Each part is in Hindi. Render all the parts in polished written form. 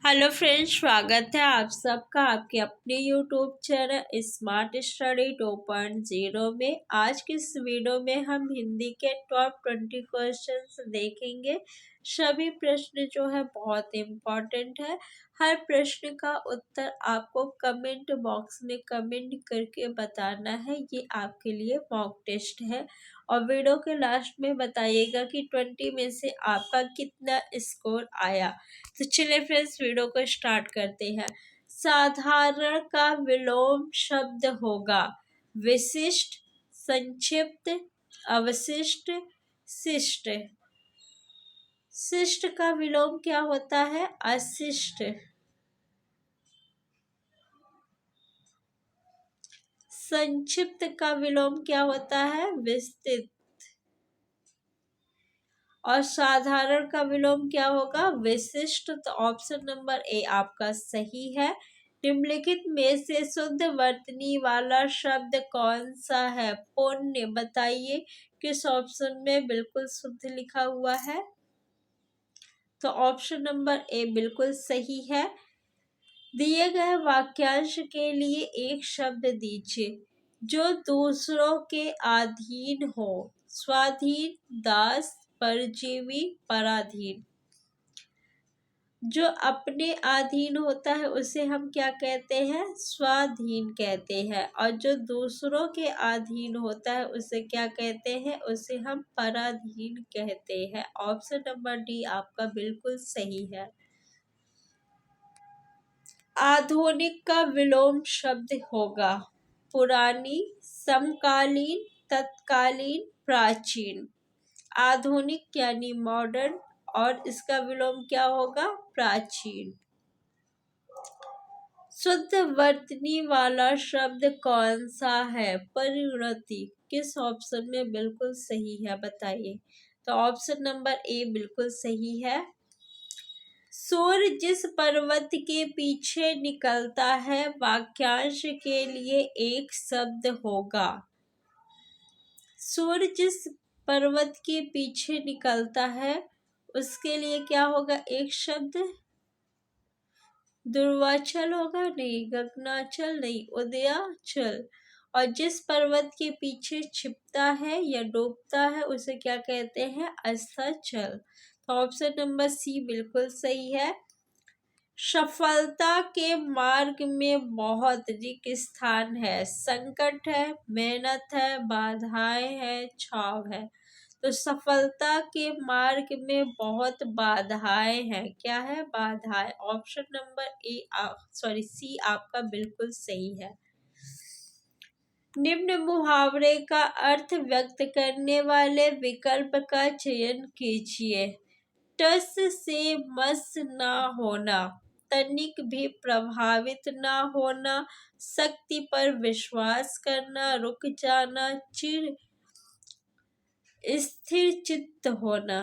हेलो फ्रेंड्स, स्वागत है आप सबका आपके अपने यूट्यूब चैनल स्मार्ट स्टडी 2.0 में। आज की इस वीडियो में हम हिंदी के टॉप 20 क्वेश्चंस देखेंगे। सभी प्रश्न जो है बहुत इम्पोर्टेंट है। हर प्रश्न का उत्तर आपको कमेंट बॉक्स में कमेंट करके बताना है। ये आपके लिए मॉक टेस्ट है और वीडियो के लास्ट में बताइएगा कि 20 में से आपका कितना स्कोर आया। तो चलिए फ्रेंड्स, वीडियो को स्टार्ट करते हैं। साधारण का विलोम शब्द होगा विशिष्ट, संक्षिप्त, अवशिष्ट, शिष्ट। शिष्ट का विलोम क्या होता है? अशिष्ट। संक्षिप्त का विलोम क्या होता है? विस्तृत। और साधारण का विलोम क्या होगा? विशिष्ट। तो ऑप्शन नंबर ए आपका सही है। निम्नलिखित में से शुद्ध वर्तनी वाला शब्द कौन सा है? पुण्य। बताइए किस ऑप्शन में बिल्कुल शुद्ध लिखा हुआ है? तो ऑप्शन नंबर ए बिल्कुल सही है। दिए गए वाक्यांश के लिए एक शब्द दीजिए जो दूसरों के अधीन हो। स्वाधीन, दास, परजीवी, पराधीन। जो अपने अधीन होता है उसे हम क्या कहते हैं? स्वाधीन कहते हैं। और जो दूसरों के अधीन होता है उसे क्या कहते हैं? उसे हम पराधीन कहते हैं। ऑप्शन नंबर डी आपका बिल्कुल सही है। आधुनिक का विलोम शब्द होगा पुरानी, समकालीन, तत्कालीन, प्राचीन। आधुनिक यानी मॉडर्न और इसका विलोम क्या होगा? प्राचीन। शुद्ध वर्तनी वाला शब्द कौन सा है? परिणति। किस ऑप्शन में बिल्कुल सही है? बताइए। तो ऑप्शन नंबर ए बिल्कुल सही है। सूर्य जिस पर्वत के पीछे निकलता है वाक्यांश के लिए एक शब्द होगा। सूर्य जिस पर्वत के पीछे निकलता है उसके लिए क्या होगा? एक शब्द। ध्रुवाचल होगा? नहीं। गगनाचल? नहीं। उदयाचल। और जिस पर्वत के पीछे छिपता है या डूबता है उसे क्या कहते हैं? अस्ताचल। तो ऑप्शन नंबर सी बिल्कुल सही है। सफलता के मार्ग में बहुत रिक्त स्थान है। संकट है, मेहनत है, बाधाएं है, छाव है। तो सफलता के मार्ग में बहुत बाधाएं हैं। क्या है? बाधाएं। ऑप्शन नंबर सी आपका बिल्कुल सही है। निम्न मुहावरे का अर्थ व्यक्त करने वाले विकल्प का चयन कीजिए। टस से मस ना होना, तनिक भी प्रभावित ना होना, शक्ति पर विश्वास करना, रुक जाना, स्थिर चित्त होना।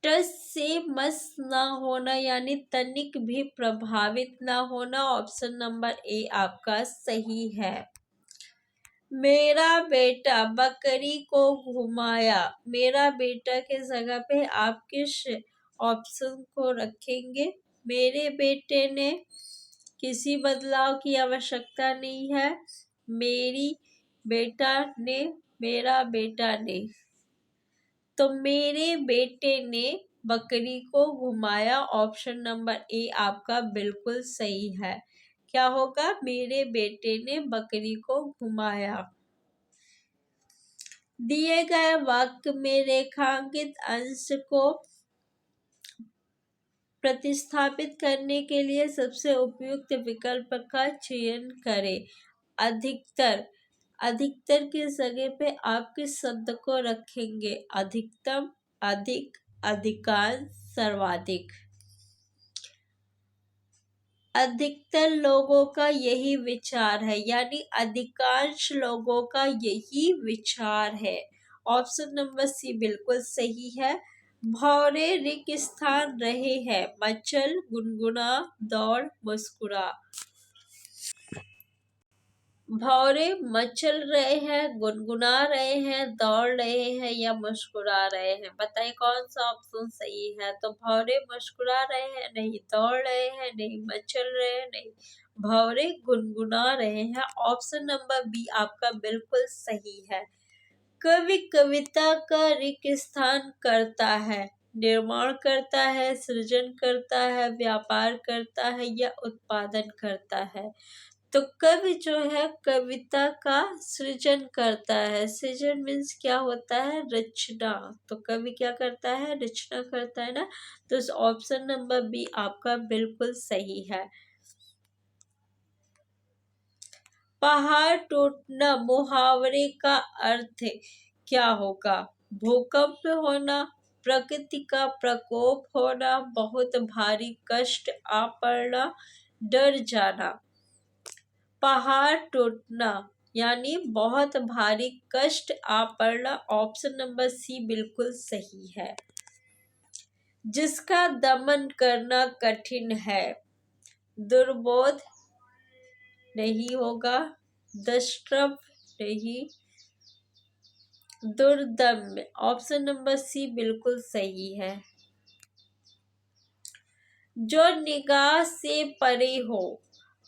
टस से मस ना होना यानी तनिक भी प्रभावित ना होना। ऑप्शन नंबर ए आपका सही है। मेरा बेटा बकरी को घुमाया। मेरा बेटा के जगह पे आप किस ऑप्शन को रखेंगे? मेरे बेटे ने, किसी बदलाव की आवश्यकता नहीं है, मेरी बेटा ने, मेरा बेटा ने। तो मेरे बेटे ने बकरी को घुमाया। ऑप्शन नंबर ए आपका बिल्कुल सही है। क्या होगा? मेरे बेटे ने बकरी को घुमाया। दिए गए वाक्य में रेखांकित अंश को प्रतिस्थापित करने के लिए सबसे उपयुक्त विकल्प का चयन करें। अधिकतर। अधिकतर की जगह पे आप किस शब्द को रखेंगे? अधिकतम, अधिक, अधिकांश, सर्वाधिक। अधिकतर लोगों का यही विचार है यानी अधिकांश लोगों का यही विचार है। ऑप्शन नंबर सी बिल्कुल सही है। भौरे रिक्त स्थान रहे हैं, मचल, गुनगुना, दौड़, मुस्कुरा। भौरे मचल रहे हैं, गुनगुना रहे हैं, दौड़ रहे हैं या मुस्कुरा रहे हैं। बताइए कौन सा ऑप्शन सही है। तो भौरे मुस्कुरा रहे हैं नहीं, दौड़ रहे हैं नहीं, मचल रहे हैं नहीं, भौरे गुनगुना रहे हैं। ऑप्शन नंबर बी आपका बिल्कुल सही है। कवि कविता का रिक्त स्थान करता है, निर्माण करता है, सृजन करता है, व्यापार करता है या उत्पादन करता है। तो कवि जो है कविता का सृजन करता है। सृजन मीन्स क्या होता है, रचना। तो कवि क्या करता है, रचना करता है ना। तो इस ऑप्शन नंबर बी आपका बिल्कुल सही है। पहाड़ टूटना मुहावरे का अर्थ क्या होगा। भूकंप होना, प्रकृति का प्रकोप होना, बहुत भारी कष्ट आ पड़ना, डर जाना। पहाड़ टूटना यानी बहुत भारी कष्ट आ पड़ना। ऑप्शन नंबर सी बिल्कुल सही है। जिसका दमन करना कठिन है, दुर्बोध नहीं होगा, दुष्प्रभ नहीं, दुर्दम्य। ऑप्शन नंबर सी बिल्कुल सही है। जो निगाह से परे हो,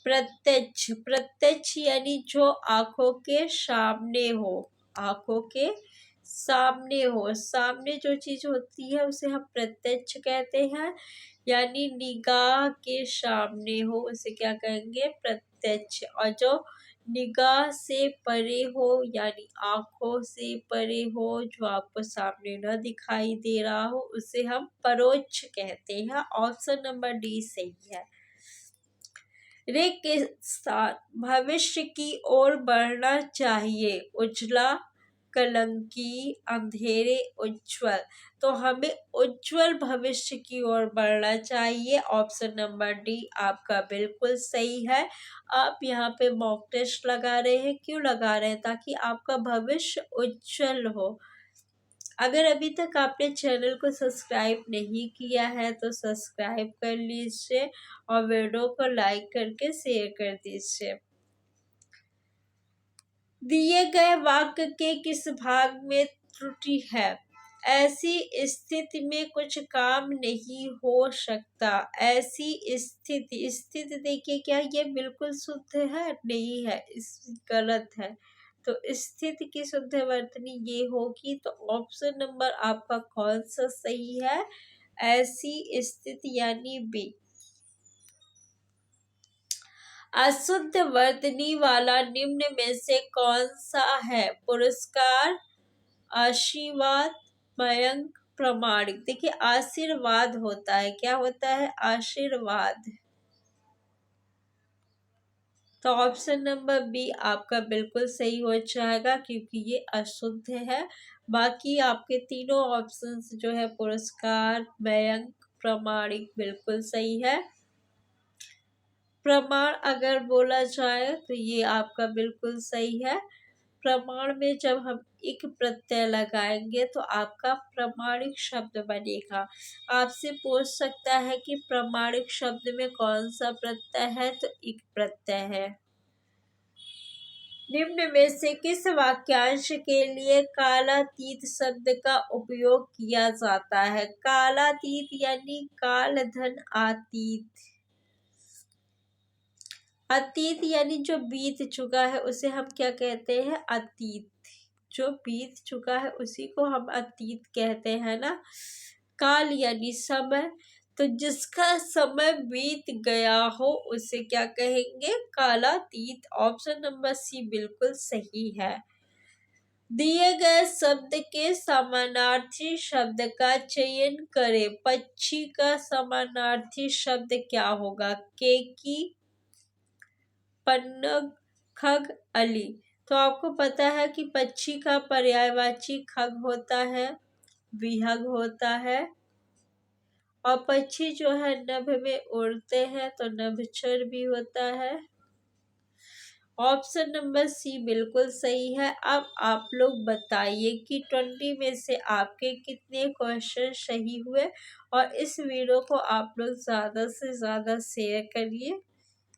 प्रत्यक्ष। प्रत्यक्ष यानी जो आंखों के सामने हो, आंखों के सामने हो। सामने जो चीज होती है उसे हम प्रत्यक्ष कहते हैं, यानी निगाह के सामने हो उसे क्या कहेंगे, प्रत्यक्ष। और जो निगाह से परे हो यानी आंखों से परे हो, जो आपको सामने न दिखाई दे रहा हो, उसे हम परोक्ष कहते हैं। ऑप्शन नंबर डी सही है। रे के साथ भविष्य की ओर बढ़ना चाहिए, उजला, कलंकी, अंधेरे, उज्जवल। तो हमें उज्जवल भविष्य की ओर बढ़ना चाहिए। ऑप्शन नंबर डी आपका बिल्कुल सही है। आप यहाँ पे मॉक टेस्ट लगा रहे हैं, क्यों लगा रहे हैं, ताकि आपका भविष्य उज्जवल हो। अगर अभी तक आपने चैनल को सब्सक्राइब नहीं किया है तो सब्सक्राइब कर लीजिए और वीडियो को लाइक करके शेयर कर दीजिए। दिए गए वाक्य के किस भाग में त्रुटि है। ऐसी स्थिति में कुछ काम नहीं हो सकता। ऐसी स्थिति, स्थिति देखिए क्या ये बिल्कुल शुद्ध है, नहीं है, इस गलत है। तो स्थिति की शुद्ध वर्तनी ये होगी। तो ऑप्शन नंबर आपका कौन सा सही है, ऐसी स्थिति यानी बी। अशुद्ध वर्तनी वाला निम्न में से कौन सा है। पुरस्कार, आशीर्वाद, मयंक, प्रमाणिक। देखिए आशीर्वाद होता है, क्या होता है, आशीर्वाद। तो ऑप्शन नंबर बी आपका बिल्कुल सही हो जाएगा, क्योंकि ये अशुद्ध है। बाकी आपके तीनों ऑप्शंस जो है पुरस्कार, मयंक, प्रमाणिक बिल्कुल सही है। प्रमाण अगर बोला जाए तो ये आपका बिल्कुल सही है। प्रमाण में जब हम एक प्रत्यय लगाएंगे तो आपका प्रमाणिक शब्द बनेगा। आपसे पूछ सकता है कि प्रमाणिक शब्द में कौन सा प्रत्यय है, तो एक प्रत्यय है। निम्न में से किस वाक्यांश के लिए कालातीत शब्द का उपयोग किया जाता है। कालातीत यानी काल धन अतीत। अतीत यानी जो बीत चुका है उसे हम क्या कहते हैं, अतीत। जो बीत चुका है उसी को हम अतीत कहते हैं ना। काल यानी समय, तो जिसका समय बीत गया हो उसे क्या कहेंगे, कालातीत। ऑप्शन नंबर सी बिल्कुल सही है। दिए गए शब्द के समानार्थी शब्द का चयन करें। पक्षी का समानार्थी शब्द क्या होगा, केकी, पन्नग, खग, अली। तो आपको पता है कि पक्षी का पर्यायवाची खग होता है, विहग होता है। और पक्षी जो है नभ में उड़ते हैं तो नभचर भी होता है। ऑप्शन नंबर सी बिल्कुल सही है। अब आप लोग बताइए कि 20 में से आपके कितने क्वेश्चन सही हुए, और इस वीडियो को आप लोग ज़्यादा से ज़्यादा शेयर करिए।